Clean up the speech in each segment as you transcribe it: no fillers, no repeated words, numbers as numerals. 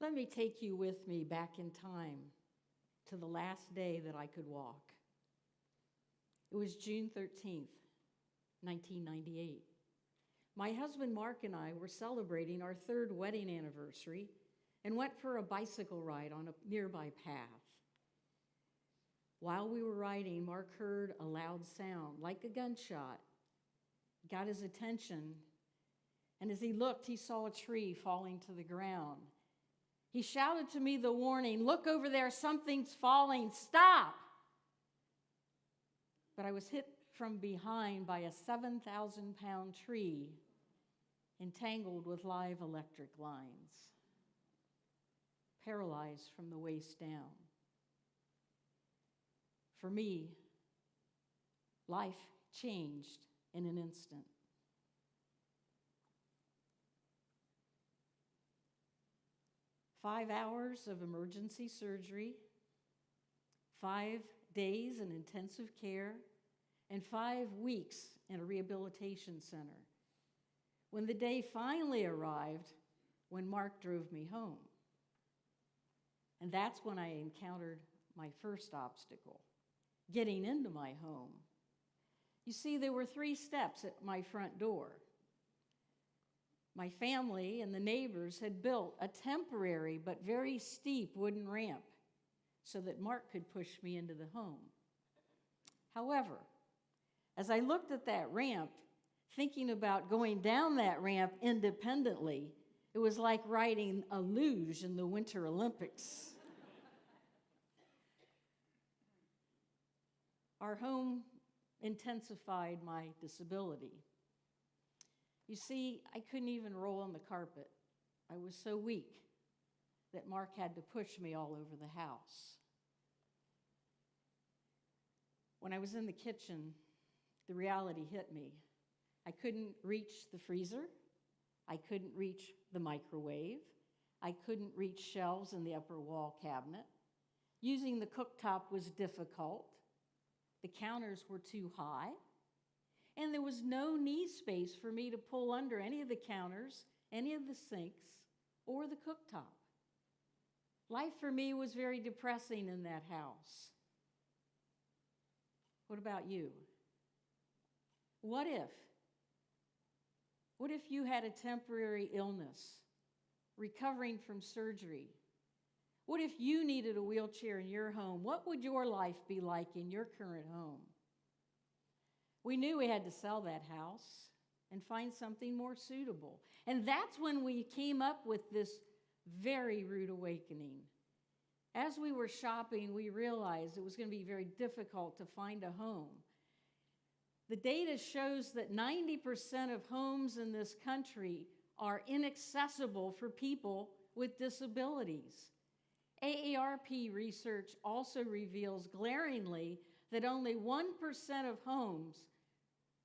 Let me take you with me back in time to the last day that I could walk. It was June 13th, 1998. My husband Mark and I were celebrating our third wedding anniversary and went for a bicycle ride on a nearby path. While we were riding, Mark heard a loud sound, like a gunshot. It got his attention, and as he looked, he saw a tree falling to the ground. He shouted to me the warning, "Look over there, something's falling, stop!" But I was hit from behind by a 7,000-pound tree entangled with live electric lines, paralyzed from the waist down. For me, life changed in an instant. Five hours of emergency surgery, 5 days in intensive care, and 5 weeks in a rehabilitation center. When the day finally arrived, when Mark drove me home. And that's when I encountered my first obstacle, getting into my home. You see, there were 3 steps at my front door. My family and the neighbors had built a temporary but very steep wooden ramp so that Mark could push me into the home. However, as I looked at that ramp, thinking about going down that ramp independently, it was like riding a luge in the Winter Olympics. Our home intensified my disability. You see, I couldn't even roll on the carpet. I was so weak that Mark had to push me all over the house. When I was in the kitchen, the reality hit me. I couldn't reach the freezer. I couldn't reach the microwave. I couldn't reach shelves in the upper wall cabinet. Using the cooktop was difficult. The counters were too high. And there was no knee space for me to pull under any of the counters, any of the sinks, or the cooktop. Life for me was very depressing in that house. What about you? What if you had a temporary illness, recovering from surgery? What if you needed a wheelchair in your home? What would your life be like in your current home? We knew we had to sell that house and find something more suitable. And that's when we came up with this very rude awakening. As we were shopping, we realized it was going to be very difficult to find a home. The data shows that 90% of homes in this country are inaccessible for people with disabilities. AARP research also reveals glaringly that only 1% of homes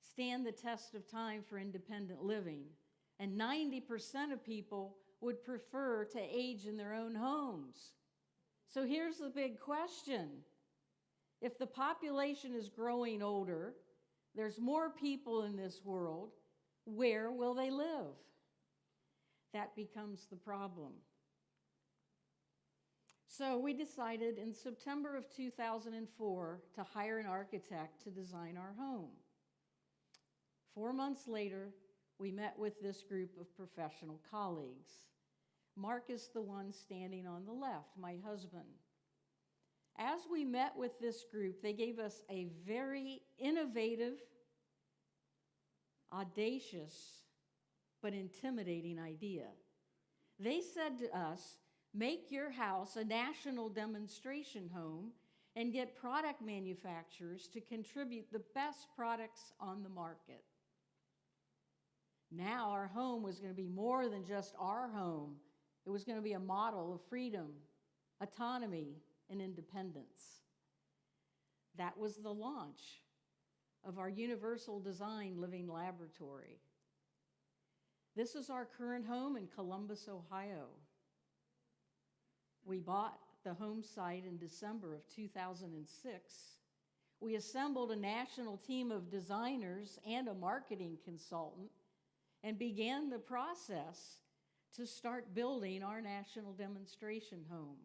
stand the test of time for independent living, and 90% of people would prefer to age in their own homes. So here's the big question. If the population is growing older, there's more people in this world, where will they live? That becomes the problem. So we decided in September of 2004 to hire an architect to design our home. 4 months later, we met with this group of professional colleagues. Mark is the one standing on the left, my husband. As we met with this group, they gave us a very innovative, audacious, but intimidating idea. They said to us, make your house a national demonstration home and get product manufacturers to contribute the best products on the market. Now our home was going to be more than just our home. It was going to be a model of freedom, autonomy, and independence. That was the launch of our Universal Design Living Laboratory. This is our current home in Columbus, Ohio. We bought the home site in December of 2006. We assembled a national team of designers and a marketing consultant and began the process to start building our national demonstration home.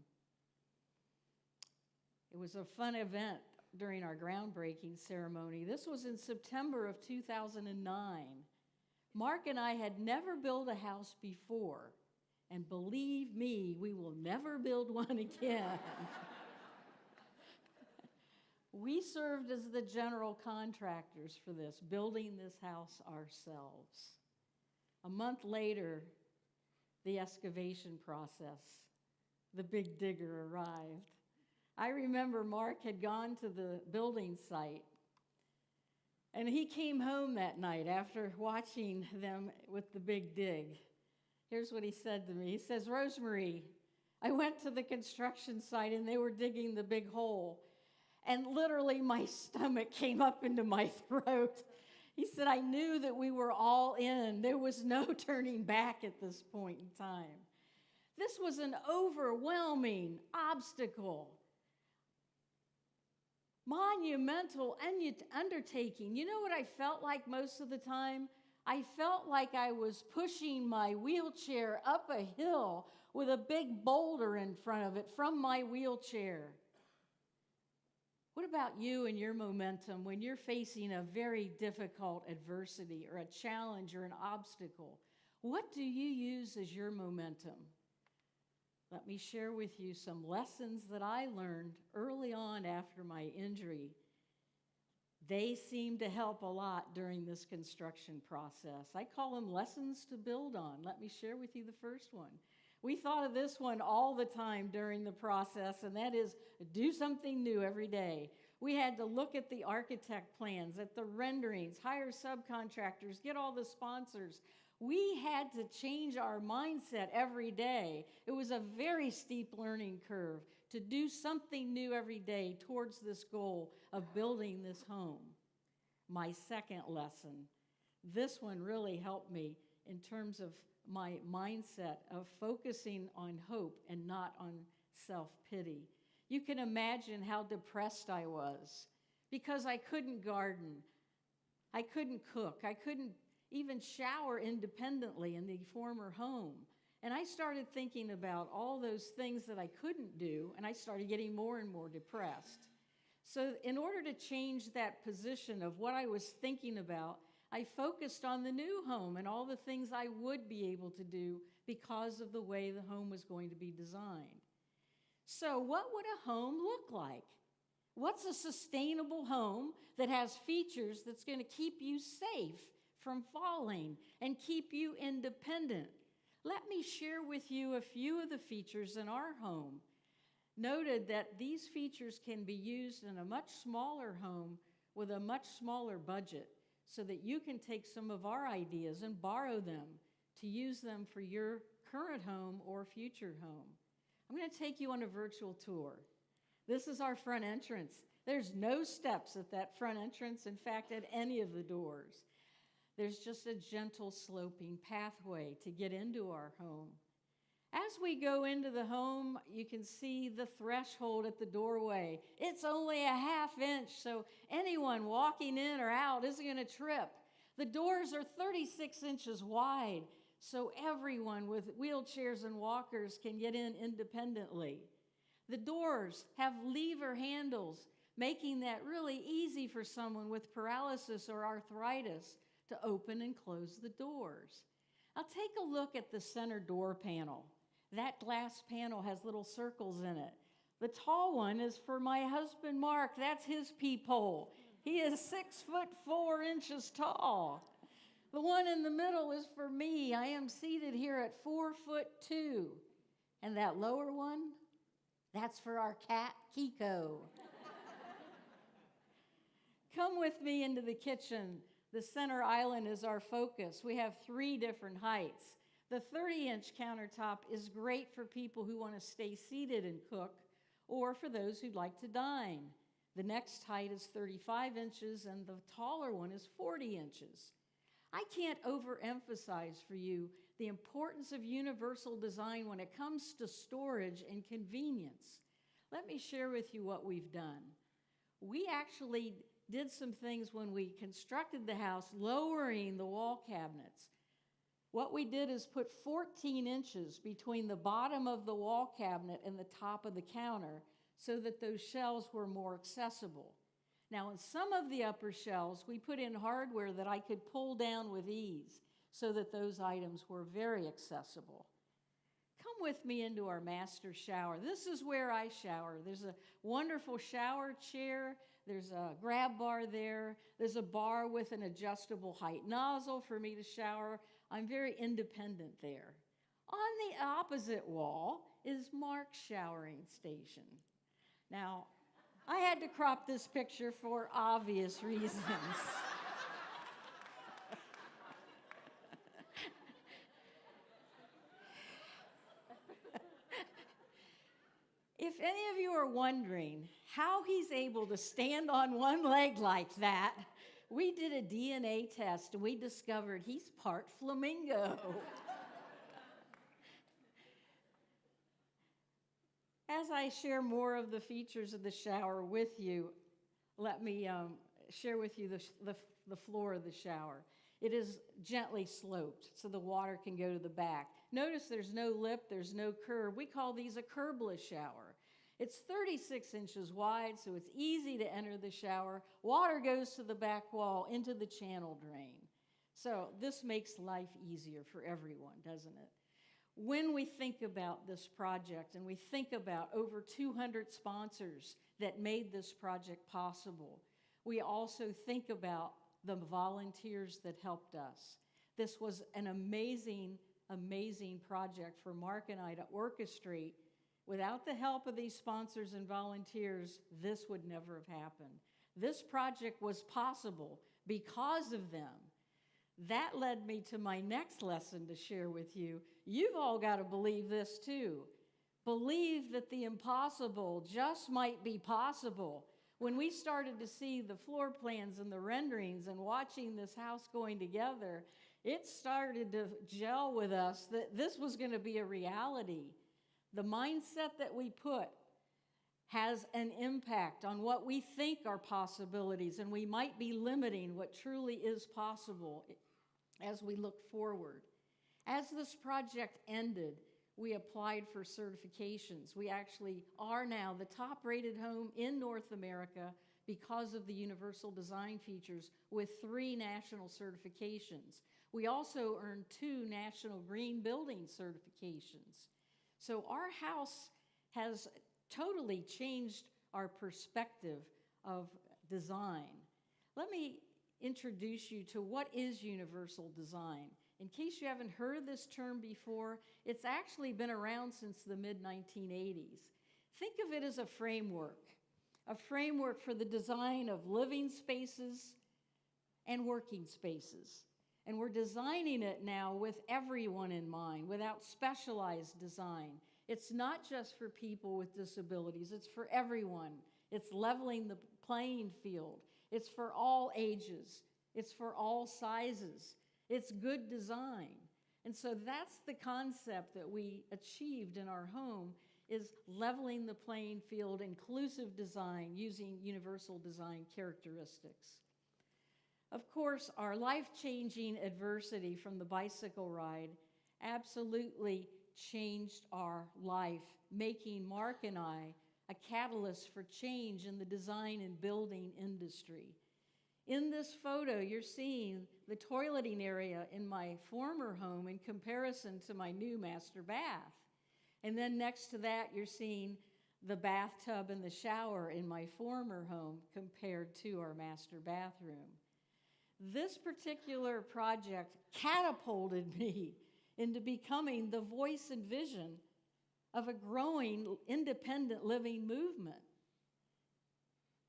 It was a fun event during our groundbreaking ceremony. This was in September of 2009. Mark and I had never built a house before, and believe me, we will never build one again. We served as the general contractors for this, building this house ourselves. A month later, the excavation process, the big digger arrived. I remember Mark had gone to the building site, and he came home that night after watching them with the big dig. Here's what he said to me. He says, "Rosemarie, I went to the construction site and they were digging the big hole, and literally my stomach came up into my throat." He said, "I knew that we were all in. There was no turning back at this point in time." This was an overwhelming obstacle, monumental undertaking. You know what I felt like most of the time? I felt like I was pushing my wheelchair up a hill with a big boulder in front of it from my wheelchair. What about you and your momentum when you're facing a very difficult adversity or a challenge or an obstacle? What do you use as your momentum? Let me share with you some lessons that I learned early on after my injury. They seem to help a lot during this construction process. I call them lessons to build on. Let me share with you the first one. We thought of this one all the time during the process, and that is do something new every day. We had to look at the architect plans, at the renderings, hire subcontractors, get all the sponsors. We had to change our mindset every day. It was a very steep learning curve to do something new every day towards this goal of building this home. My second lesson, this one really helped me in terms of my mindset of focusing on hope and not on self-pity. You can imagine how depressed I was because I couldn't garden, I couldn't cook, I couldn't even shower independently in the former home. And I started thinking about all those things that I couldn't do, and I started getting more and more depressed. So in order to change that position of what I was thinking about, I focused on the new home and all the things I would be able to do because of the way the home was going to be designed. So what would a home look like? What's a sustainable home that has features that's going to keep you safe from falling and keep you independent? Let me share with you a few of the features in our home. Noted that these features can be used in a much smaller home with a much smaller budget, so that you can take some of our ideas and borrow them to use them for your current home or future home. I'm going to take you on a virtual tour. This is our front entrance. There's no steps at that front entrance, in fact, at any of the doors. There's just a gentle sloping pathway to get into our home. As we go into the home, you can see the threshold at the doorway. It's only a ½ inch, so anyone walking in or out isn't going to trip. The doors are 36 inches wide, so everyone with wheelchairs and walkers can get in independently. The doors have lever handles, making that really easy for someone with paralysis or arthritis to open and close the doors. Now take a look at the center door panel. That glass panel has little circles in it. The tall one is for my husband, Mark. That's his peephole. He is 6'4" tall. The one in the middle is for me. I am seated here at 4'2". And that lower one, that's for our cat, Kiko. Come with me into the kitchen. The center island is our focus. We have 3 different heights. The 30-inch countertop is great for people who want to stay seated and cook, or for those who'd like to dine. The next height is 35 inches, and the taller one is 40 inches. I can't overemphasize for you the importance of universal design when it comes to storage and convenience. Let me share with you what we've done. We actually did some things when we constructed the house, lowering the wall cabinets. What we did is put 14 inches between the bottom of the wall cabinet and the top of the counter so that those shelves were more accessible. Now, in some of the upper shelves, we put in hardware that I could pull down with ease so that those items were very accessible. Come with me into our master shower. This is where I shower. There's a wonderful shower chair. There's a grab bar there. There's a bar with an adjustable height nozzle for me to shower. I'm very independent there. On the opposite wall is Mark's showering station. Now, I had to crop this picture for obvious reasons. If any of you are wondering how he's able to stand on one leg like that, we did a DNA test and we discovered he's part flamingo. As I share more of the features of the shower with you, let me share with you the floor of the shower. It is gently sloped so the water can go to the back. Notice there's no lip, there's no curb. We call these a curbless shower. It's 36 inches wide, so it's easy to enter the shower. Water goes to the back wall into the channel drain. So this makes life easier for everyone, doesn't it? When we think about this project and we think about over 200 sponsors that made this project possible, we also think about the volunteers that helped us. This was an amazing, amazing project for Mark and I to orchestrate. Without the help of these sponsors and volunteers, this would never have happened. This project was possible because of them. That led me to my next lesson to share with you. You've all got to believe this too. Believe that the impossible just might be possible. When we started to see the floor plans and the renderings and watching this house going together, it started to gel with us that this was going to be a reality. The mindset that we put has an impact on what we think are possibilities, and we might be limiting what truly is possible as we look forward. As this project ended, we applied for certifications. We actually are now the top-rated home in North America because of the universal design features with 3 national certifications. We also earned 2 national green building certifications. So our house has totally changed our perspective of design. Let me introduce you to what is universal design. In case you haven't heard this term before, it's actually been around since the mid-1980s. Think of it as a framework for the design of living spaces and working spaces. And we're designing it now with everyone in mind, without specialized design. It's not just for people with disabilities, it's for everyone. It's leveling the playing field. It's for all ages. It's for all sizes. It's good design. And so that's the concept that we achieved in our home, is leveling the playing field, inclusive design, using universal design characteristics. Of course, our life-changing adversity from the bicycle ride absolutely changed our life, making Mark and I a catalyst for change in the design and building industry. In this photo, you're seeing the toileting area in my former home in comparison to my new master bath. And then next to that, you're seeing the bathtub and the shower in my former home compared to our master bathroom. This particular project catapulted me into becoming the voice and vision of a growing independent living movement.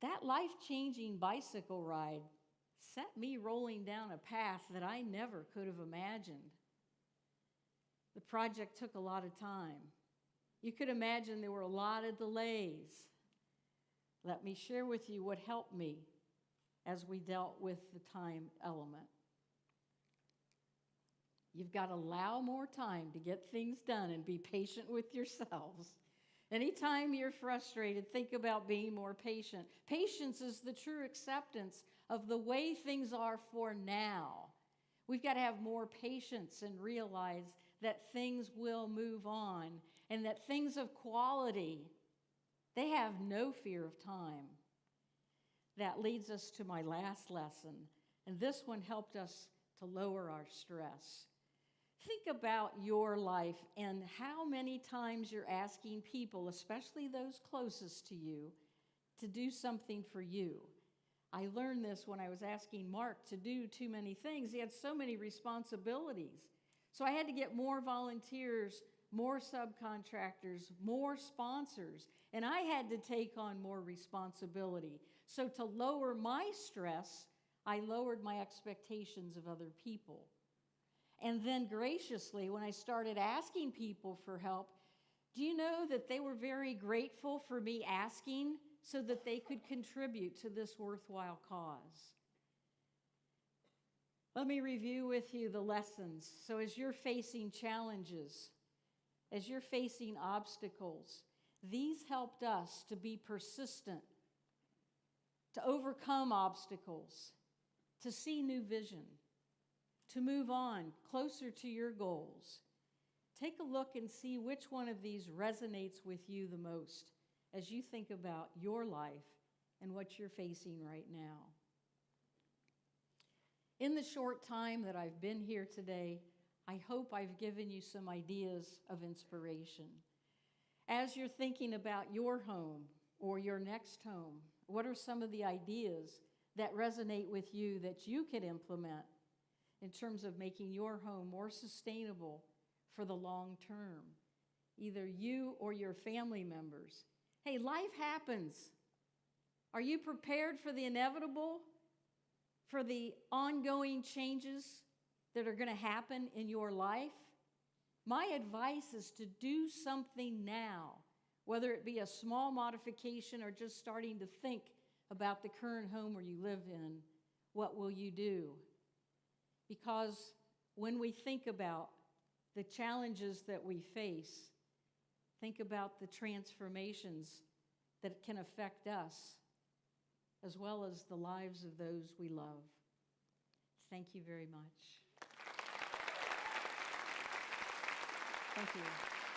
That life-changing bicycle ride set me rolling down a path that I never could have imagined. The project took a lot of time. You could imagine there were a lot of delays. Let me share with you what helped me as we dealt with the time element. You've got to allow more time to get things done and be patient with yourselves. Anytime you're frustrated, think about being more patient. Patience is the true acceptance of the way things are for now. We've got to have more patience and realize that things will move on and that things of quality, they have no fear of time. That leads us to my last lesson, and this one helped us to lower our stress. Think about your life and how many times you're asking people, especially those closest to you, to do something for you. I learned this when I was asking Mark to do too many things. He had so many responsibilities. So I had to get more volunteers, more subcontractors, more sponsors, and I had to take on more responsibility. So to lower my stress, I lowered my expectations of other people. And then graciously, when I started asking people for help, do you know that they were very grateful for me asking so that they could contribute to this worthwhile cause? Let me review with you the lessons. So as you're facing challenges, as you're facing obstacles, these helped us to be persistent, to overcome obstacles, to see new vision, to move on closer to your goals. Take a look and see which one of these resonates with you the most as you think about your life and what you're facing right now. In the short time that I've been here today, I hope I've given you some ideas of inspiration. As you're thinking about your home or your next home, what are some of the ideas that resonate with you that you could implement in terms of making your home more sustainable for the long term, either you or your family members? Hey, life happens. Are you prepared for the inevitable, for the ongoing changes that are going to happen in your life? My advice is to do something now, whether it be a small modification or just starting to think about the current home where you live in. What will you do? Because when we think about the challenges that we face, think about the transformations that can affect us, as well as the lives of those we love. Thank you very much. Thank you.